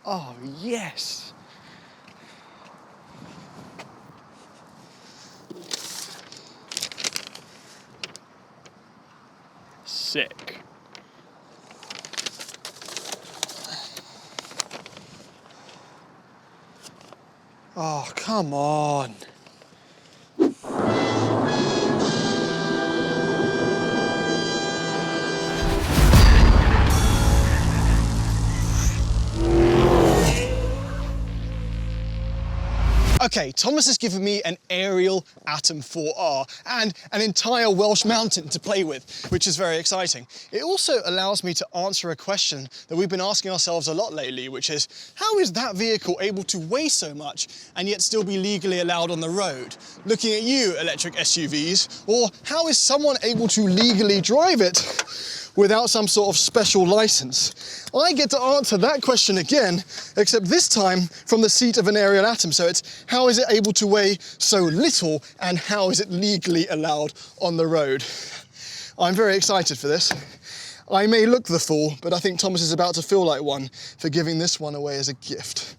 Oh, yes. Sick. Oh, come on. Okay, Thomas has given me an Ariel Atom 4R and an entire Welsh mountain to play with, which is very exciting. It also allows me to answer a question that we've been asking ourselves a lot lately, which is, how is that vehicle able to weigh so much and yet still be legally allowed on the road? Looking at you, electric SUVs, or how is someone able to legally drive it without some sort of special license? I get to answer that question again, except this time from the seat of an Ariel Atom. So it's, how is it able to weigh so little and how is it legally allowed on the road? I'm very excited for this. I may look the fool, but I think Thomas is about to feel like one for giving this one away as a gift.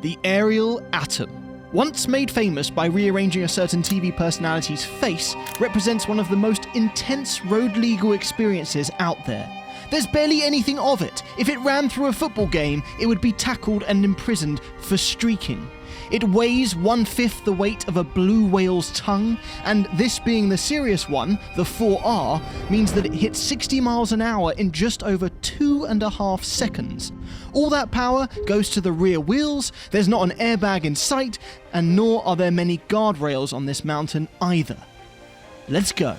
The Ariel Atom, once made famous by rearranging a certain TV personality's face, represents one of the most intense road legal experiences out there. There's barely anything of it. If it ran through a football game, it would be tackled and imprisoned for streaking. It weighs 1/5 the weight of a blue whale's tongue, and this being the serious one, the 4R, means that it hits 60 miles an hour in just over 2.5 seconds. All that power goes to the rear wheels, there's not an airbag in sight, and nor are there many guardrails on this mountain either. Let's go.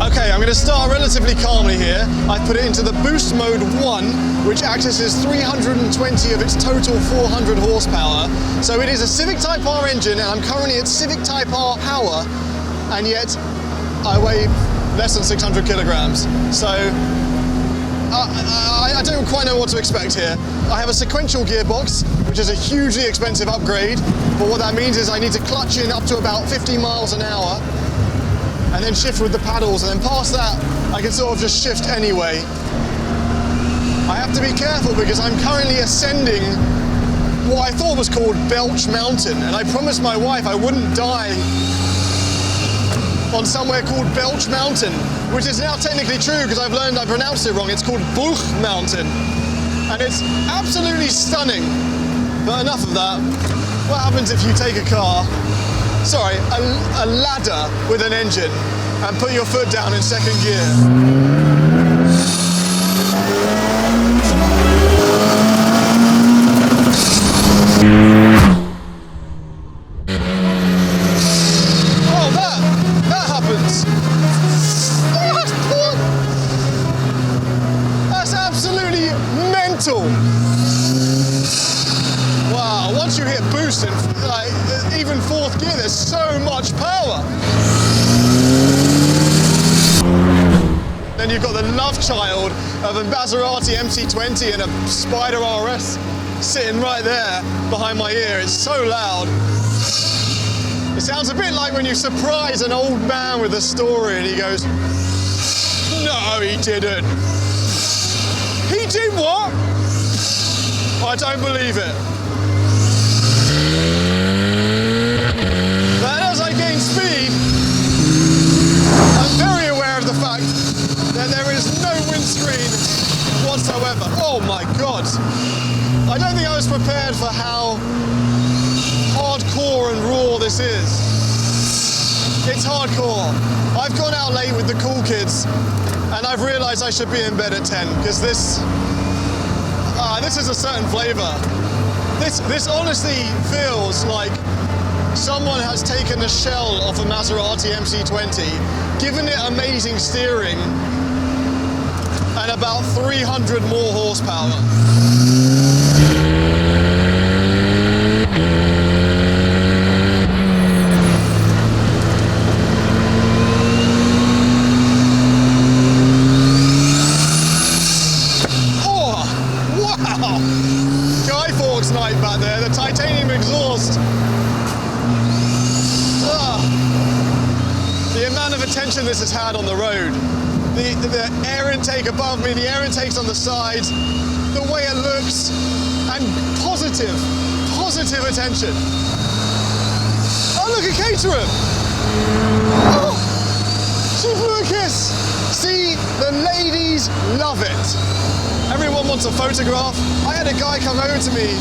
Okay, I'm going to start relatively calmly here. I've put it into the boost mode 1, which accesses 320 of its total 400 horsepower. So it is a Civic Type R engine, and I'm currently at Civic Type R power, and yet I weigh less than 600 kilograms. So I don't quite know what to expect here. I have a sequential gearbox, which is a hugely expensive upgrade, but what that means is I need to clutch in up to about 50 miles an hour, and then shift with the paddles, and then past that, I can sort of just shift anyway. I have to be careful because I'm currently ascending what I thought was called Belch Mountain, and I promised my wife I wouldn't die on somewhere called Belch Mountain, which is now technically true because I've learned I pronounced it wrong. It's called Buch Mountain, and it's absolutely stunning. But enough of that. What happens if you take a car, sorry, a ladder with an engine and put your foot down in second gear? Oh, that happens. Oh, that's absolutely mental. Wow, once you hit boost and even fourth gear, there's so much power. Then you've got the love child of a Maserati MC20 and a Spider RS sitting right there behind my ear. It's so loud. It sounds a bit like when you surprise an old man with a story and he goes, "No, he didn't." He did what? I don't believe it. But as I gain speed, I'm very aware of the fact that there is no windscreen whatsoever. Oh my God. I don't think I was prepared for how hardcore and raw this is. It's hardcore. I've gone out late with the cool kids and I've realized I should be in bed at 10 because this is a certain flavor. This honestly feels like someone has taken the shell off a Maserati MC20, given it amazing steering, and about 300 more horsepower. Oh, wow! Guy Fawkes night back there, the titanium exhaust. Ah. attention this has had on the road. The air intake above me, the air intakes on the side, the way it looks, and positive attention. Oh, look at Caterham! Oh, she blew a kiss. See, the ladies love it. Everyone wants a photograph. I had a guy come over to me,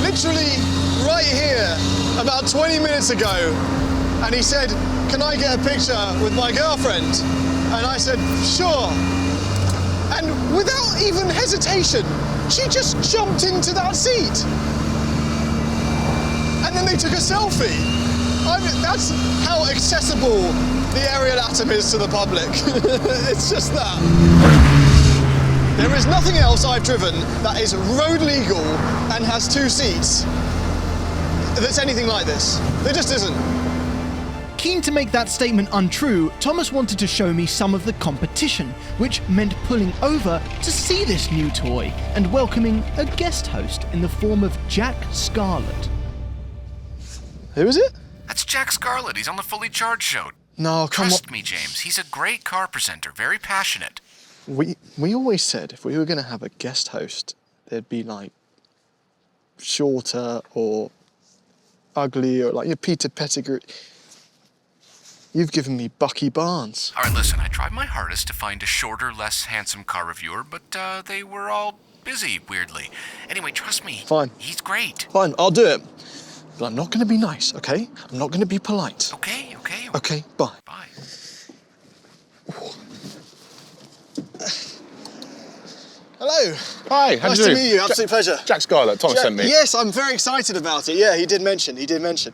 literally right here, about 20 minutes ago, and he said, "Can I get a picture with my girlfriend?" And I said, "Sure." And without even hesitation, she just jumped into that seat. And then they took a selfie. I mean, that's how accessible the Ariel Atom is to the public. It's just that. There is nothing else I've driven that is road legal and has 2 seats that's anything like this. There just isn't. Keen to make that statement untrue, Thomas wanted to show me some of the competition, which meant pulling over to see this new toy and welcoming a guest host in the form of Jack Scarlett. Who is it? That's Jack Scarlett. He's on the Fully Charged show. No, come on. Trust me, James. He's a great car presenter, very passionate. We always said if we were going to have a guest host, they'd be like shorter or ugly or like your Peter Pettigrew. You've given me Bucky Barnes. All right, listen, I tried my hardest to find a shorter, less handsome car reviewer, but they were all busy, weirdly. Anyway, trust me. Fine. He's great. Fine, I'll do it. But I'm not going to be nice, okay? I'm not going to be polite. Okay. Okay, bye. Bye. Hello. Hi, how Nice do to you do? meet you, absolute pleasure. Jack Scarlett, Thomas sent me. Yes, I'm very excited about it. Yeah, he did mention.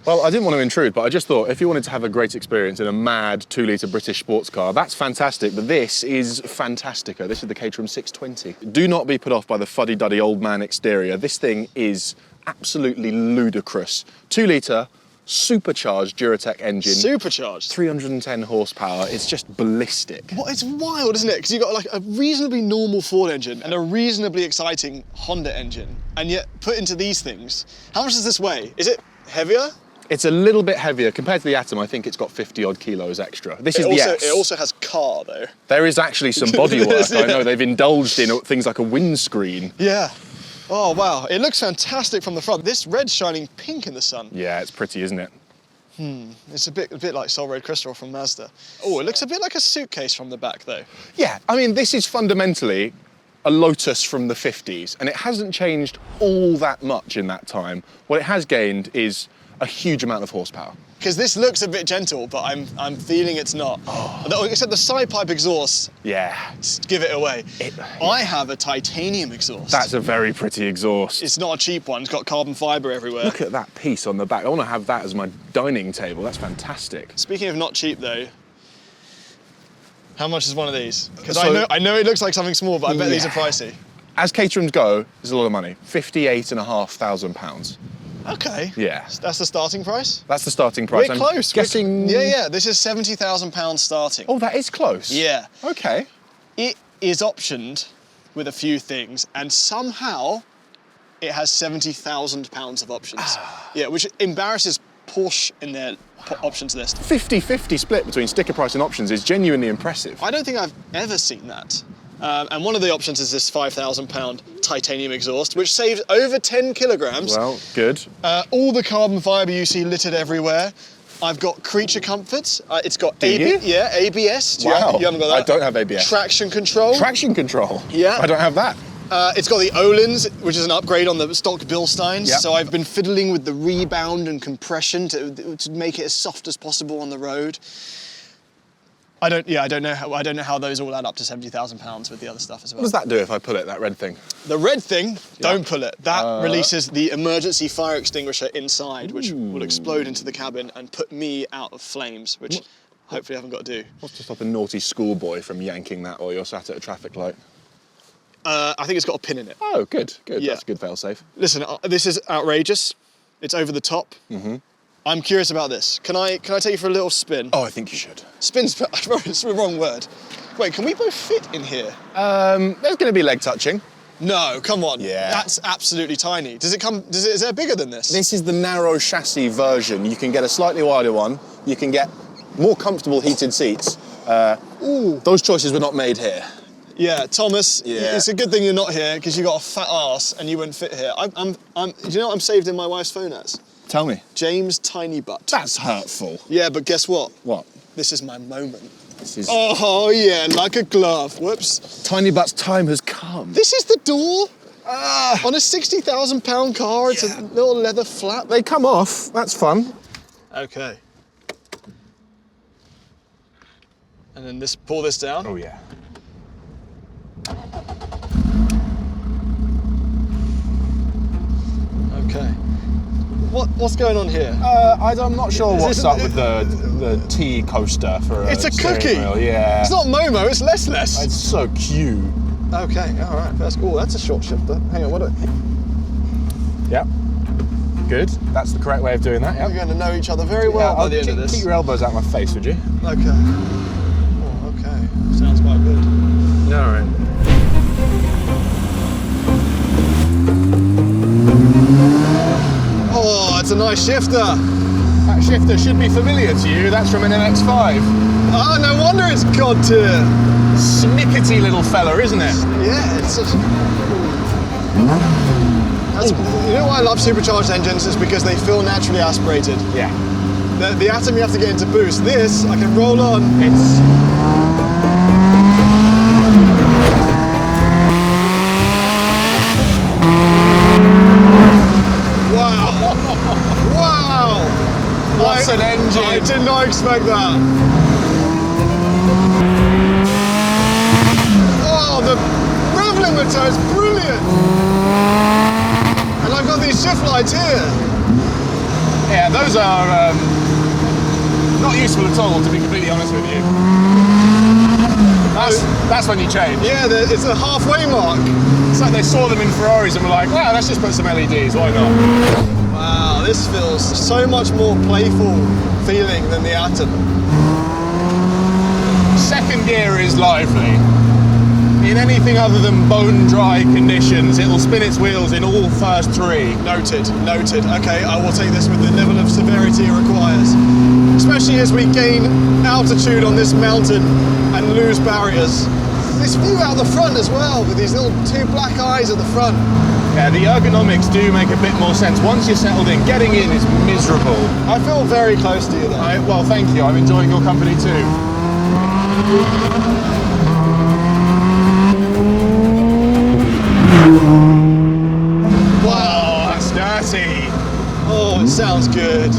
Well, I didn't want to intrude, but I just thought if you wanted to have a great experience in a mad 2-litre British sports car, that's fantastic, but this is fantastica. This is the Caterham 620. Do not be put off by the fuddy-duddy old man exterior. This thing is absolutely ludicrous. 2-litre, supercharged Duratec engine. Supercharged. 310 horsepower. It's just ballistic. What? It's wild, isn't it? Because you've got like a reasonably normal Ford engine and a reasonably exciting Honda engine, and yet put into these things. How much does this weigh? Is it heavier? It's a little bit heavier. Compared to the Atom, I think it's got 50-odd kilos extra. This is the S. It also has car, though. There is actually some bodywork. I know they've indulged in things like a windscreen. Yeah. Oh, wow. It looks fantastic from the front. This red's shining pink in the sun. Yeah, it's pretty, isn't it? It's a bit like Soul Red Crystal from Mazda. Oh, it looks a bit like a suitcase from the back, though. Yeah, I mean, this is fundamentally a Lotus from the 50s, and it hasn't changed all that much in that time. What it has gained is a huge amount of horsepower. Because this looks a bit gentle, but I'm feeling it's not. Oh. Except the side pipe exhaust, Yeah. give it away. I have a titanium exhaust. That's a very pretty exhaust. It's not a cheap one. It's got carbon fibre everywhere. Look at that piece on the back. I want to have that as my dining table. That's fantastic. Speaking of not cheap, though, how much is one of these? Because So- I know it looks like something small, but I bet these are pricey. As Caterhams go, it's a lot of money. £58,500. Okay. Yeah. That's the starting price? That's the starting price. We're close. Guessing. Yeah. This is £70,000 starting. Oh, that is close. Yeah. Okay. It is optioned with a few things, and somehow it has £70,000 of options. Yeah, which embarrasses Porsche in their options list. 50-50 split between sticker price and options is genuinely impressive. I don't think I've ever seen that. And one of the options is this £5,000 titanium exhaust, which saves over 10 kilograms. Well, good. All the carbon fibre you see littered everywhere. I've got creature comforts. It's got you? ABS. You haven't got that? I don't have ABS. Traction control. Traction control? Yeah. I don't have that. It's got the Öhlins, which is an upgrade on the stock Bilsteins. Yep. So I've been fiddling with the rebound and compression to make it as soft as possible on the road. I don't know how those all add up to £70,000 with the other stuff as well. What does that do if I pull it, that red thing? The red thing, don't pull it. That releases the emergency fire extinguisher inside, which will explode into the cabin and put me out of flames, which hopefully I haven't got to do. What's to stop a naughty schoolboy from yanking that while you're sat at a traffic light? I think it's got a pin in it. Oh, good. Yeah. That's a good fail-safe. Listen, this is outrageous. It's over the top. Mm-hmm. I'm curious about this. Can I take you for a little spin? Oh, I think you should. Spin's it's the wrong word. Wait, can we both fit in here? There's going to be leg touching. No, come on. Yeah. That's absolutely tiny. Is there bigger than this? This is the narrow chassis version. You can get a slightly wider one. You can get more comfortable heated seats. Those choices were not made here. Yeah, Thomas, Yeah. it's a good thing you're not here because you got a fat ass and you wouldn't fit here. Do you know what I'm saved in my wife's phone as? Tell me. James Tiny Butt. That's hurtful. Yeah, but guess what? What? This is my moment. This is... Oh yeah, like a glove. Whoops. Tiny Butt's time has come. This is the door. On a £60,000 car, it's a little leather flap. They come off. That's fun. Okay. And then pull this down. Oh, yeah. Okay. What's going on here? I'm not sure what's up with the T coaster for It's a steering cookie. wheel. Yeah. It's not Momo, it's less. It's so cute. Okay, all right. That's a short shifter. Hang on, Yep. Good. That's the correct way of doing that. Yep. We're going to know each other very well by the end of this. Keep your elbows out of my face, would you? Okay. Oh, okay. Sounds quite good. All right. Oh, it's a nice shifter. That shifter should be familiar to you. That's from an MX-5. Oh, no wonder it's God tier. Snickety little fella, isn't it? Yeah, it's such... You know why I love supercharged engines is because they feel naturally aspirated. Yeah. The Atom you have to get into boost. This, I can roll on. It's... Wow. Wow. What's an engine? I did not expect that. Oh, the rev limiter is brilliant. And I've got these shift lights here. Yeah, those are not useful at all, to be completely honest with you. That's when you change. Yeah, it's a halfway mark. It's like they saw them in Ferraris and were like, well, let's just put some LEDs, why not? Wow, this feels so much more playful feeling than the Atom. Second gear is lively. In anything other than bone-dry conditions, it'll spin its wheels in all first three. Noted. Okay, I will take this with the level of severity it requires. Especially as we gain altitude on this mountain and lose barriers. This view out the front as well, with these little two black eyes at the front. Yeah, the ergonomics do make a bit more sense. Once you're settled in, getting in is miserable. I feel very close to you though. Well, thank you. I'm enjoying your company too. Wow, that's dirty. Oh, it sounds good.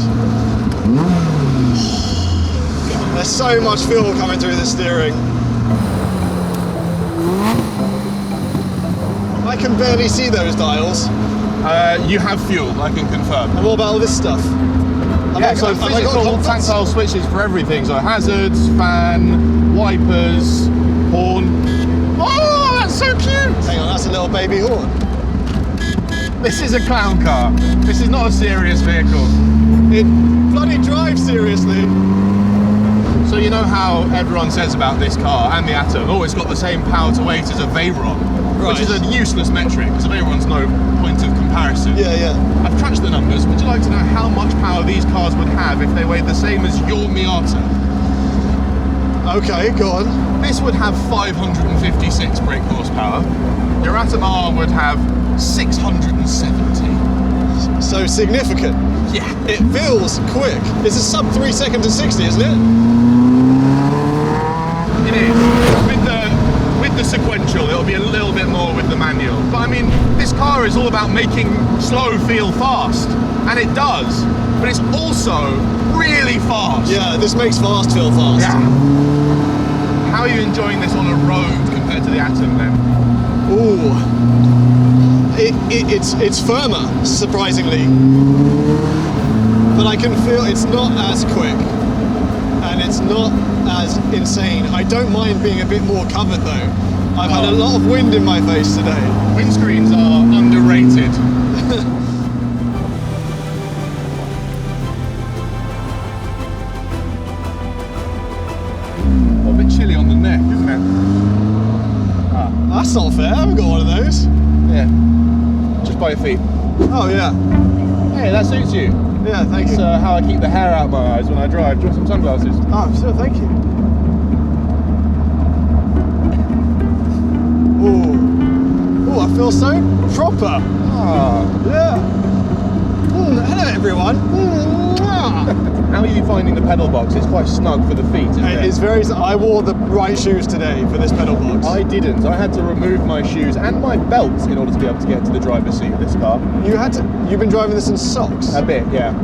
There's so much fuel coming through the steering. I can barely see those dials. You have fuel, I can confirm. And what about all this stuff? So physical tactile switches for everything. So hazards, fan, wipers, horn. Oh, that's so cute! Hang on, that's a little baby horn. This is a clown car. This is not a serious vehicle. It bloody drives seriously. So you know how everyone says about this car and the Atom, oh, it's got the same power to weight as a Veyron, which is a useless metric because a Veyron's no point of comparison. Yeah. I've crunched the numbers. Would you like to know how much power these cars would have if they weighed the same as your Miata? Okay, go on. This would have 556 brake horsepower. Your Atom R would have 670. So significant. Yeah. It feels quick. It's a sub 3 second to 60, isn't it? It is. With the sequential, it'll be a little bit more with the manual. But I mean, this car is all about making slow feel fast. And it does. But it's also really fast. Yeah, this makes fast feel fast. Yeah. How are you enjoying this on a road compared to the Atom then? Ooh. It's firmer, surprisingly. But I can feel it's not as quick. And it's not as insane. I don't mind being a bit more covered though. I've had a lot of wind in my face today. Windscreens are underrated. A bit chilly on the neck, isn't it? That's not fair, I haven't got one of those. Yeah. Just by your feet. Oh yeah. Hey, that suits you. Yeah, thank That's you. how I keep the hair out of my eyes when I drive. Do you want some sunglasses? Oh, so thank you. Ooh, I feel so proper. Yeah. Hello, everyone. How are you finding the pedal box? It's quite snug for the feet, isn't it? It's very. I wore the right shoes today for this pedal box. I didn't. I had to remove my shoes and my belt in order to be able to get to the driver's seat of this car. You had to. You've been driving this in socks. A bit, yeah.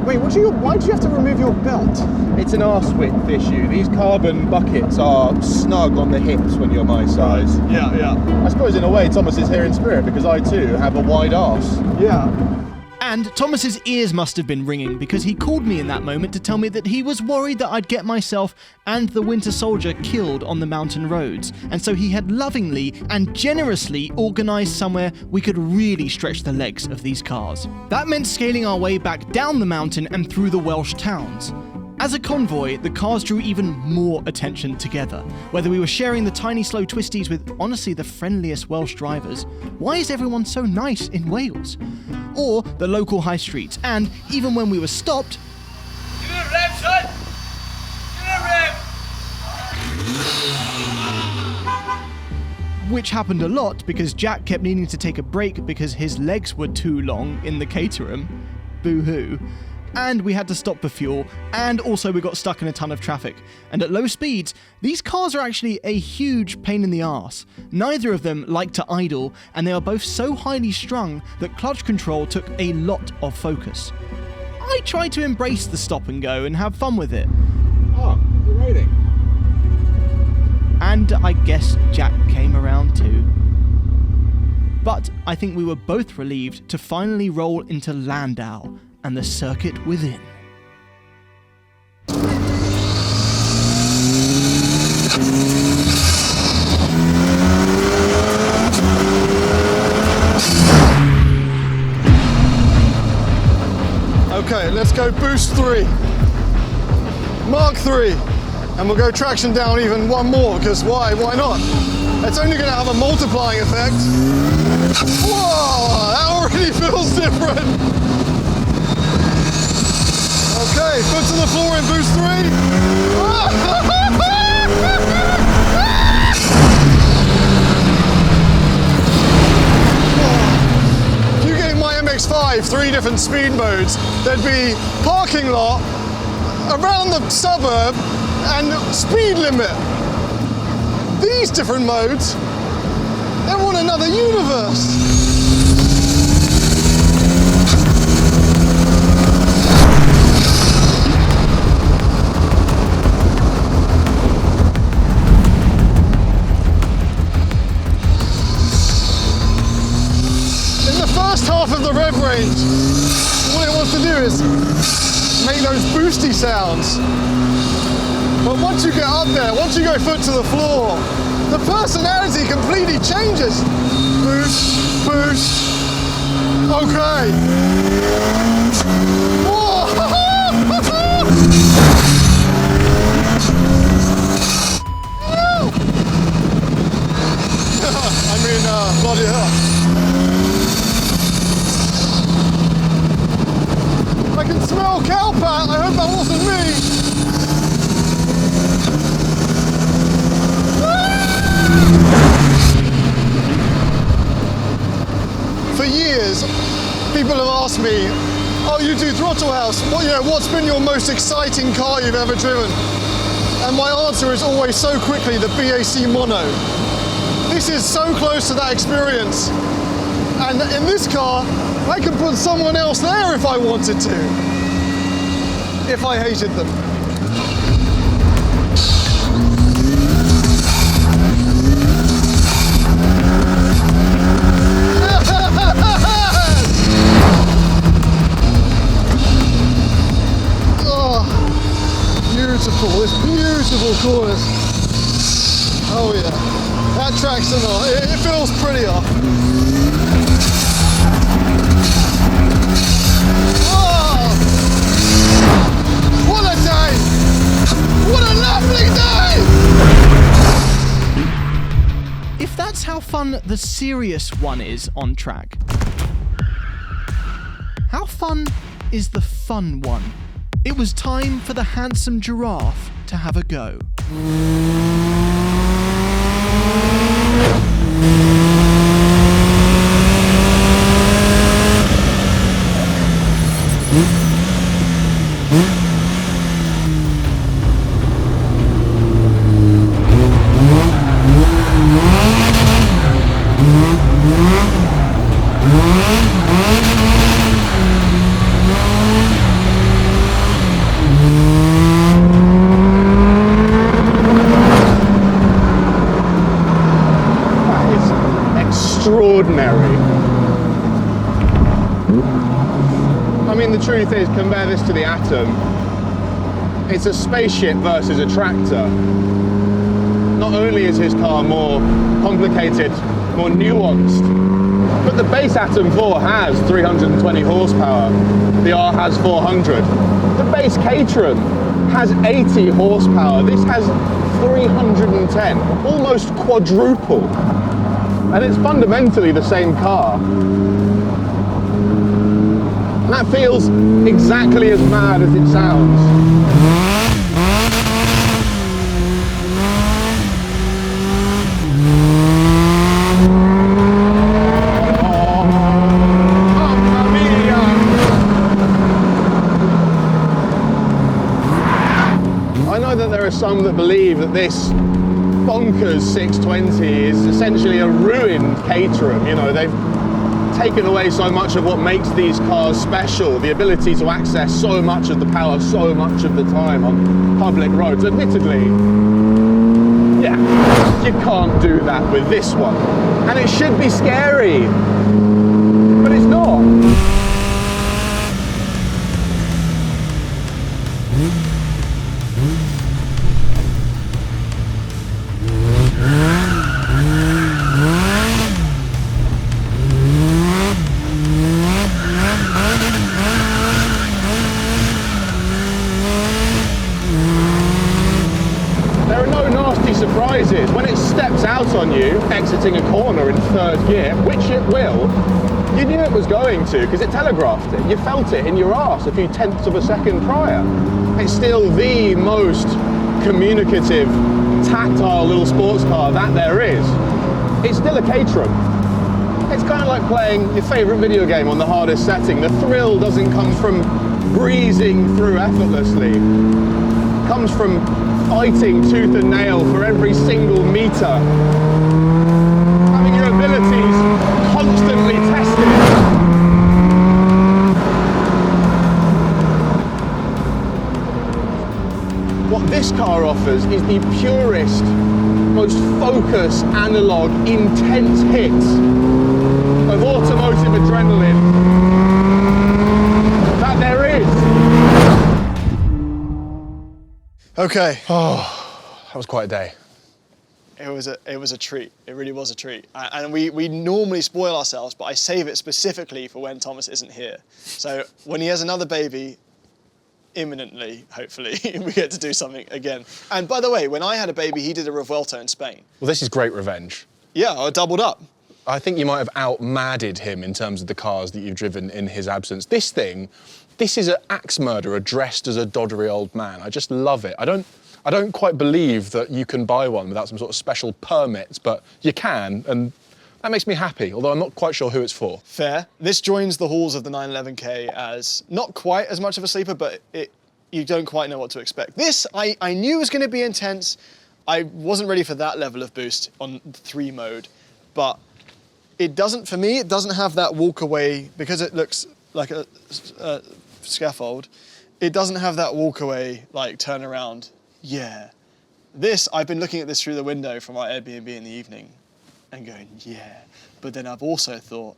Wait, why do you have to remove your belt? It's an arse width issue. These carbon buckets are snug on the hips when you're my size. Yeah. I suppose in a way Thomas is here in spirit because I too have a wide arse. Yeah. And Thomas's ears must have been ringing because he called me in that moment to tell me that he was worried that I'd get myself and the Winter Soldier killed on the mountain roads, and so he had lovingly and generously organised somewhere we could really stretch the legs of these cars. That meant scaling our way back down the mountain and through the Welsh towns. As a convoy, the cars drew even more attention together. Whether we were sharing the tiny slow twisties with honestly the friendliest Welsh drivers, why is everyone so nice in Wales? Or the local high streets, and even when we were stopped, Give it a rev, son! Give it a rev! which happened a lot because Jack kept needing to take a break because his legs were too long in the Caterham. Boo-hoo. And we had to stop for fuel, and also we got stuck in a ton of traffic. And at low speeds, these cars are actually a huge pain in the arse. Neither of them like to idle, and they are both so highly strung that clutch control took a lot of focus. I tried to embrace the stop and go and have fun with it. Oh, you're raining. And I guess Jack came around too. But I think we were both relieved to finally roll into Landau and the circuit within. Okay, let's go boost 3. Mark 3. And we'll go traction down even one more, because why not? It's only going to have a multiplying effect. Whoa, that already feels different. Okay, foot to the floor in boost 3. If you gave my MX-5 3 different speed modes, there'd be parking lot, around the suburb, and speed limit. These different modes, they're on another universe. Half of the rev range, all it wants to do is make those boosty sounds. But once you get up there, once you go foot to the floor, the personality completely changes. Boost, boost. Okay. Bloody hell. I can smell cow pat. I hope that wasn't me. For years, people have asked me, "Oh, you do Throttle House? What's been your most exciting car you've ever driven?" And my answer is always so quickly the BAC Mono. This is so close to that experience. And in this car, I can put someone else there if I wanted to. If I hated them. Oh, beautiful, this beautiful corners. Oh yeah, that traction, it feels prettier. What a day! What a lovely day! If that's how fun the serious one is on track, how fun is the fun one? It was time for the handsome giraffe to have a go. Extraordinary. I mean, the truth is, compare this to the Atom. It's a spaceship versus a tractor. Not only is his car more complicated, more nuanced, but the base Atom 4 has 320 horsepower. The R has 400. The base Caterham has 80 horsepower. This has 310, almost quadruple. And it's fundamentally the same car. And that feels exactly as mad as it sounds. Oh, mamma mia! I know that there are some that believe that this bonkers 620 is essentially a ruined Caterham. You know, they've taken away so much of what makes these cars special, the ability to access so much of the power so much of the time on public roads. Admittedly, yeah, you can't do that with this one. And it should be scary, but it's not. Surprises. When it steps out on you, exiting a corner in third gear, which it will, you knew it was going to because it telegraphed it. You felt it in your arse a few tenths of a second prior. It's still the most communicative, tactile little sports car that there is. It's still a Caterham. It's kind of like playing your favourite video game on the hardest setting. The thrill doesn't come from breezing through effortlessly. It comes from fighting tooth and nail for every single meter, having your abilities constantly tested. What this car offers is the purest, most focused, analog, intense hits of automotive adrenaline that there is. Okay. Oh, that was quite a day. It was a treat. It really was a treat. And we normally spoil ourselves, but I save it specifically for when Thomas isn't here. So when he has another baby, imminently, hopefully, we get to do something again. And by the way, when I had a baby, he did a Revuelto in Spain. Well, this is great revenge. Yeah, I doubled up. I think you might have out-madded him in terms of the cars that you've driven in his absence. This is an axe murderer dressed as a doddery old man. I just love it. I don't quite believe that you can buy one without some sort of special permits, but you can, and that makes me happy, although I'm not quite sure who it's for. Fair. This joins the halls of the 911K as not quite as much of a sleeper, but you don't quite know what to expect. This, I knew was going to be intense. I wasn't ready for that level of boost on 3 mode, but it doesn't, for me, it doesn't have that walk away, because it looks like a scaffold, it doesn't have that walk away, like turn around, yeah. This, I've been looking at this through the window from our Airbnb in the evening and going, yeah. But then I've also thought,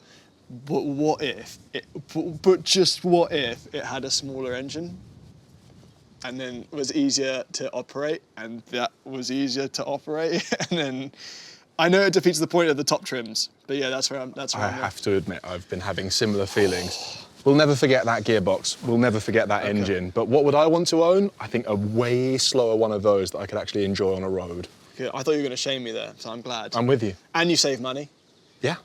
but what if, but just what if it had a smaller engine and then was easier to operate, and that was easier to operate, and then, I know it defeats the point of the top trims, but yeah, that's where I'm I have to admit, I've been having similar feelings. We'll never forget that gearbox. We'll never forget that engine. But what would I want to own? I think a way slower one of those that I could actually enjoy on a road. Okay, I thought you were going to shame me there, so I'm glad. I'm with you. And you save money. Yeah.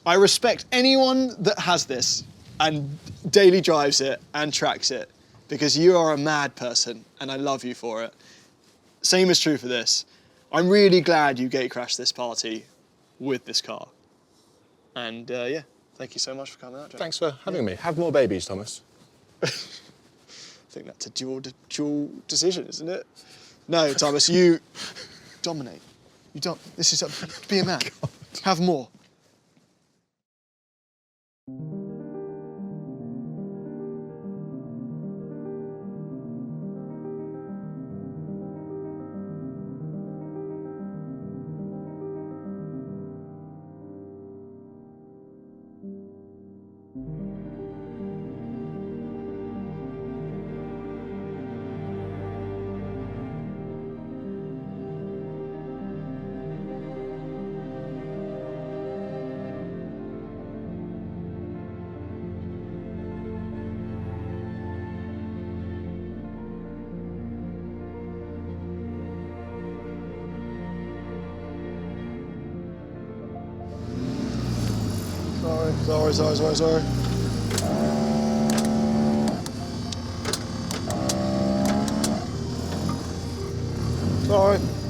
I respect anyone that has this and daily drives it and tracks it, because you are a mad person and I love you for it. Same is true for this. I'm really glad you gate crashed this party with this car. And yeah, thank you so much for coming out, Jack. Thanks for having me. Have more babies, Thomas. I think that's a dual decision, isn't it? No, Thomas, you dominate. You don't. This is be a man. Have more. Sorry. Sorry.